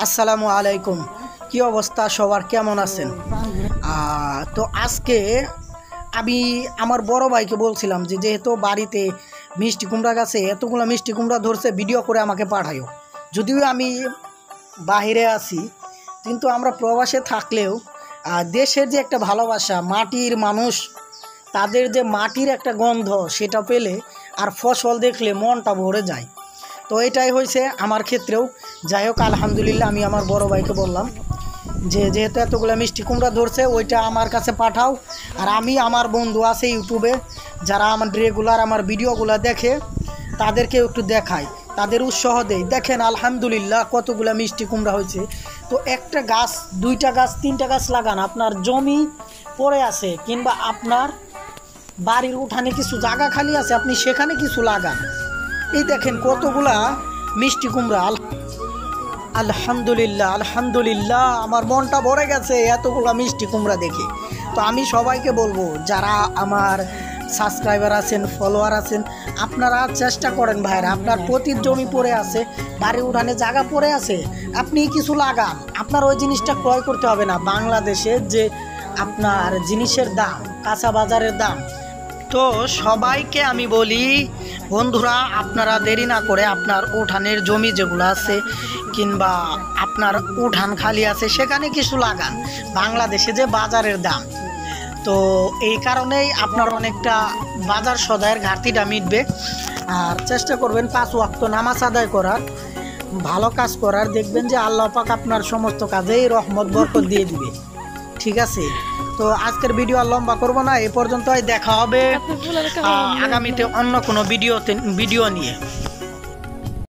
আসসালামু আলাইকুম। কি অবস্থা সবার, কেমন আছেন? তো আজকে আমি আমার বড় ভাইকে বলছিলাম যে যেহেতু বাড়িতে মিষ্টি কুমড়া গাছে এতগুলো মিষ্টি কুমড়া ধরছে, ভিডিও করে আমাকে পাঠাইও। যদিও আমি বাহিরে আছি, কিন্তু আমরা প্রবাসে থাকলেও দেশের যে একটা ভালোবাসা, মাটির মানুষ, তাদের যে মাটির একটা গন্ধ সেটা পেলে আর ফসল দেখলে মনটা ভরে যায়। তো এটাই হয়েছে আমার ক্ষেত্রেও। যাই হোক, আলহামদুলিল্লাহ, আমি আমার বড় ভাইকে বললাম যে যেহেতু এতগুলো মিষ্টি কুমড়া ধরছে ওইটা আমার কাছে পাঠাও। আর আমি আমার বন্ধু আছে ইউটিউবে যারা আমার রেগুলার আমার ভিডিওগুলো দেখে তাদেরকেও একটু দেখাই, তাদের উৎসাহ দেই। দেখেন আলহামদুলিল্লাহ কতগুলো মিষ্টি কুমড়া হয়েছে। তো একটা গাছ, দুইটা গাছ, তিনটা গাছ লাগান, আপনার জমি পড়ে আছে কিংবা আপনার বাড়ির উঠানে কিছু জায়গা খালি আছে, আপনি সেখানে কিছু লাগান। এই দেখেন কতগুলা মিষ্টি কুমড়া। আলহামদুলিল্লাহ আলহামদুলিল্লাহ, আমার মনটা ভরে গেছে এতগুলা মিষ্টি কুমড়া দেখে। তো আমি সবাইকে বলবো, যারা আমার সাবস্ক্রাইবার আছেন, ফলোয়ার আছেন, আপনারা চেষ্টা করেন ভাইরা, আপনার প্রতি জমি পড়ে আছে, বাড়ি উঠানে জায়গা পড়ে আছে, আপনি কিছু লাগান। আপনার ওই জিনিসটা ক্রয় করতে হবে না। বাংলাদেশে যে আপনার জিনিসের দাম, কাঁচা বাজারের দাম, তো সবাইকে আমি বলি বন্ধুরা, আপনারা দেরি না করে আপনার উঠানের জমি যেগুলো আছে কিংবা আপনার উঠান খালি আছে সেখানে কিছু লাগান। বাংলাদেশে যে বাজারের দাম, তো এই কারণেই আপনার অনেকটা বাজার সদায়ের ঘাটতিটা মিটবে। আর চেষ্টা করবেন 5 ওয়াক্ত নামাজ আদায় করার, ভালো কাজ করার। দেখবেন যে আল্লাহ পাক আপনার সমস্ত কাজেই রহমত বরকত দিয়ে দিবে। ঠিক আছে, তো আজকের ভিডিও আর লম্বা করব না, এ পর্যন্তই। দেখা হবে আগামীতে অন্য কোনো ভিডিও নিয়ে।